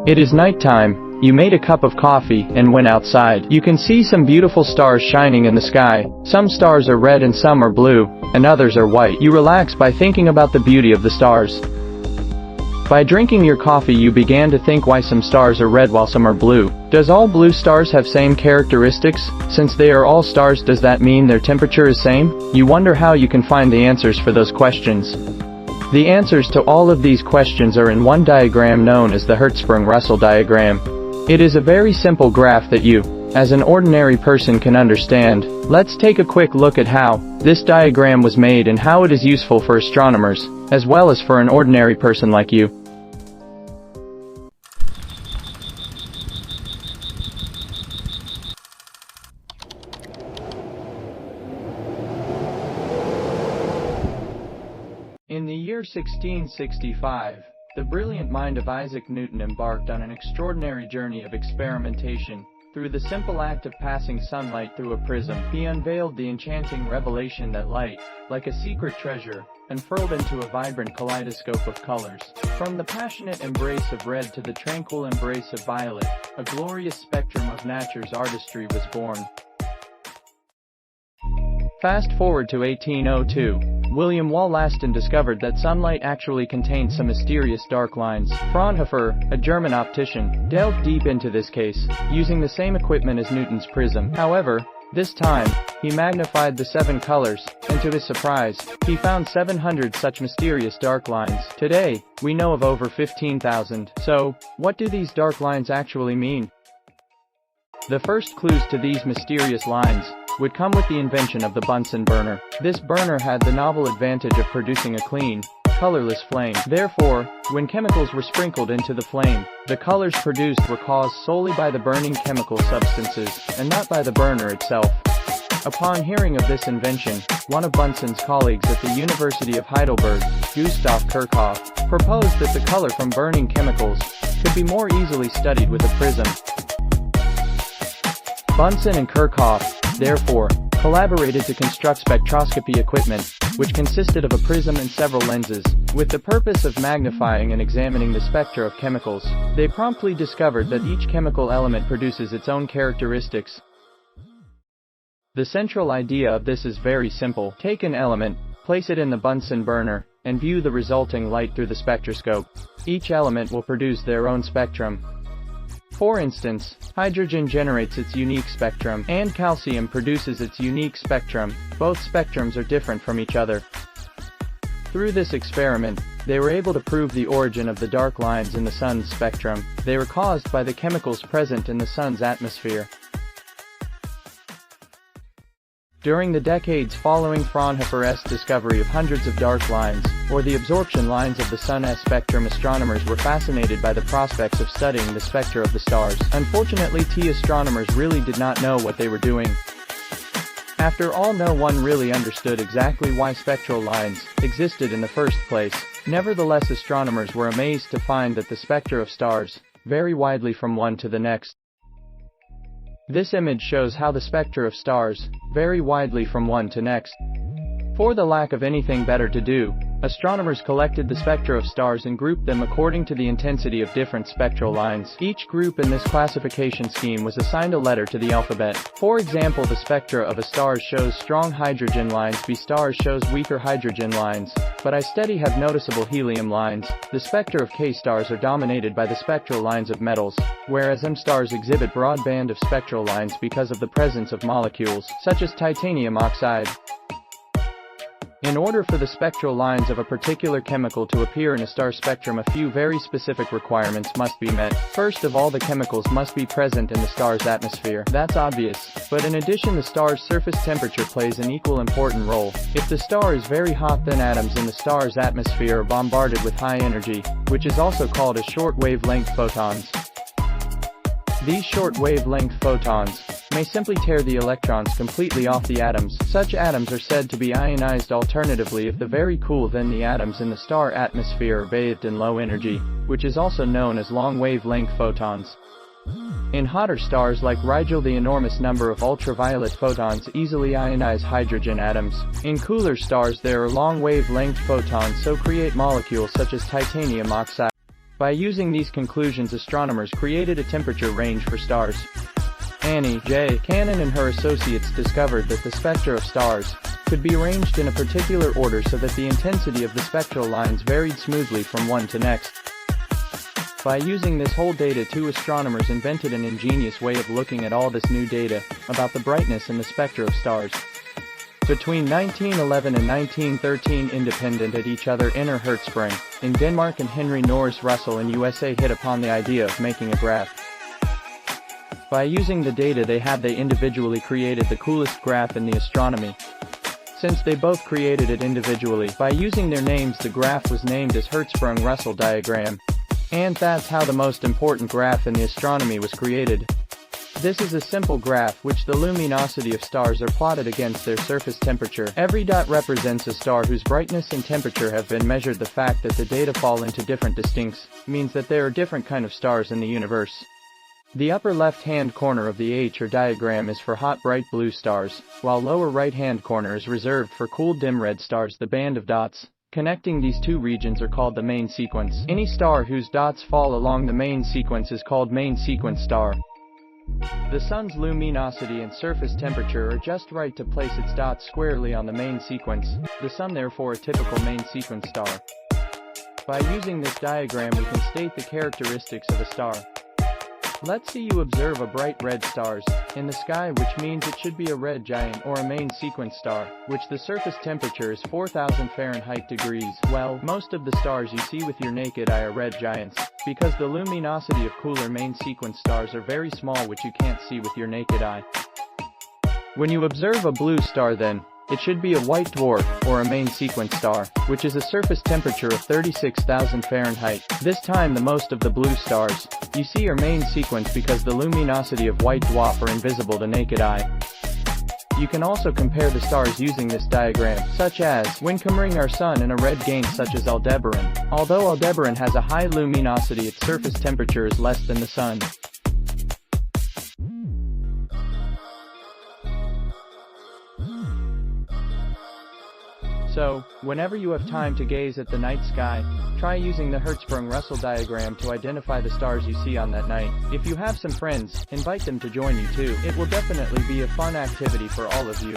It is nighttime, you made a cup of coffee and went outside. You can see some beautiful stars shining in the sky. Some stars are red and some are blue, and others are white. You relax by thinking about the beauty of the stars. By drinking your coffee you began to think why some stars are red while some are blue. Does all blue stars have same characteristics? Since they are all stars, does that mean their temperature is same? You wonder how you can find the answers for those questions. The answers to all of these questions are in one diagram known as the Hertzsprung-Russell diagram. It is a very simple graph that you, as an ordinary person, can understand. Let's take a quick look at how this diagram was made and how it is useful for astronomers, as well as for an ordinary person like you. In the year 1665, the brilliant mind of Isaac Newton embarked on an extraordinary journey of experimentation. Through the simple act of passing sunlight through a prism, he unveiled the enchanting revelation that light, like a secret treasure, unfurled into a vibrant kaleidoscope of colors. From the passionate embrace of red to the tranquil embrace of violet, a glorious spectrum of nature's artistry was born. Fast forward to 1802. William Wollaston discovered that sunlight actually contained some mysterious dark lines. Fraunhofer, a German optician, delved deep into this case, using the same equipment as Newton's prism. However, this time, he magnified the 7 colors, and to his surprise, he found 700 such mysterious dark lines. Today, we know of over 15,000. So, what do these dark lines actually mean? The first clues to these mysterious lines would come with the invention of the Bunsen burner. This burner had the novel advantage of producing a clean, colorless flame. Therefore, when chemicals were sprinkled into the flame, the colors produced were caused solely by the burning chemical substances, and not by the burner itself. Upon hearing of this invention, one of Bunsen's colleagues at the University of Heidelberg, Gustav Kirchhoff, proposed that the color from burning chemicals could be more easily studied with a prism. Bunsen and Kirchhoff, therefore, collaborated to construct spectroscopy equipment, which consisted of a prism and several lenses, with the purpose of magnifying and examining the spectra of chemicals. They promptly discovered that each chemical element produces its own characteristics. The central idea of this is very simple. Take an element, place it in the Bunsen burner, and view the resulting light through the spectroscope. Each element will produce their own spectrum. For instance, hydrogen generates its unique spectrum, and calcium produces its unique spectrum. Both spectrums are different from each other. Through this experiment, they were able to prove the origin of the dark lines in the sun's spectrum. They were caused by the chemicals present in the sun's atmosphere. During the decades following Fraunhofer's discovery of hundreds of dark lines, or the absorption lines of the sun's spectrum, astronomers were fascinated by the prospects of studying the spectra of the stars. Unfortunately, astronomers really did not know what they were doing. After all, no one really understood exactly why spectral lines existed in the first place. Nevertheless, astronomers were amazed to find that the spectra of stars vary widely from one to the next. This image shows how the spectra of stars vary widely from one to next. For the lack of anything better to do, astronomers collected the spectra of stars and grouped them according to the intensity of different spectral lines. Each group in this classification scheme was assigned a letter to the alphabet. For example, the spectra of A stars shows strong hydrogen lines, B stars shows weaker hydrogen lines, but I steady have noticeable helium lines. The spectra of K stars are dominated by the spectral lines of metals, whereas M stars exhibit broad band of spectral lines because of the presence of molecules, such as titanium oxide. In order for the spectral lines of a particular chemical to appear in a star spectrum, a few very specific requirements must be met. First of all, the chemicals must be present in the star's atmosphere. That's obvious. But in addition, the star's surface temperature plays an equal important role. If the star is very hot, then atoms in the star's atmosphere are bombarded with high energy, which is also called as short wavelength photons. These short wavelength photons may simply tear the electrons completely off the atoms. Such atoms are said to be ionized. Alternatively, if the very cool, then the atoms in the star atmosphere are bathed in low energy, which is also known as long wavelength photons. In hotter stars like Rigel, the enormous number of ultraviolet photons easily ionize hydrogen atoms. In cooler stars, there are long wavelength photons, so create molecules such as titanium oxide. By using these conclusions, astronomers created a temperature range for stars. Annie J. Cannon and her associates discovered that the spectra of stars could be arranged in a particular order so that the intensity of the spectral lines varied smoothly from one to next. By using this whole data, two astronomers invented an ingenious way of looking at all this new data about the brightness and the spectra of stars. Between 1911 and 1913, independent at each other, Inner Hertzsprung in Denmark and Henry Norris Russell in USA hit upon the idea of making a graph. By using the data they had, they individually created the coolest graph in the astronomy. Since they both created it individually, by using their names, the graph was named as Hertzsprung-Russell diagram. And that's how the most important graph in the astronomy was created. This is a simple graph which the luminosity of stars are plotted against their surface temperature. Every dot represents a star whose brightness and temperature have been measured. The fact that the data fall into different distincts means that there are different kind of stars in the universe. The upper left-hand corner of the H or diagram is for hot bright blue stars, while lower right-hand corner is reserved for cool dim red stars. The band of dots connecting these two regions are called the main sequence. Any star whose dots fall along the main sequence is called main sequence star. The sun's luminosity and surface temperature are just right to place its dots squarely on the main sequence. The sun, therefore, a typical main sequence star. By using this diagram we can state the characteristics of a star. Let's say you observe a bright red stars in the sky, which means it should be a red giant or a main sequence star, which the surface temperature is 4,000 Fahrenheit degrees. Well, most of the stars you see with your naked eye are red giants, because the luminosity of cooler main sequence stars are very small, which you can't see with your naked eye. When you observe a blue star, then it should be a white dwarf, or a main sequence star, which is a surface temperature of 36,000 Fahrenheit. This time the most of the blue stars you see are main sequence because the luminosity of white dwarf are invisible to naked eye. You can also compare the stars using this diagram, such as when comparing our sun and a red giant such as Aldebaran. Although Aldebaran has a high luminosity, its surface temperature is less than the sun. So, whenever you have time to gaze at the night sky, try using the Hertzsprung-Russell diagram to identify the stars you see on that night. If you have some friends, invite them to join you too. It will definitely be a fun activity for all of you.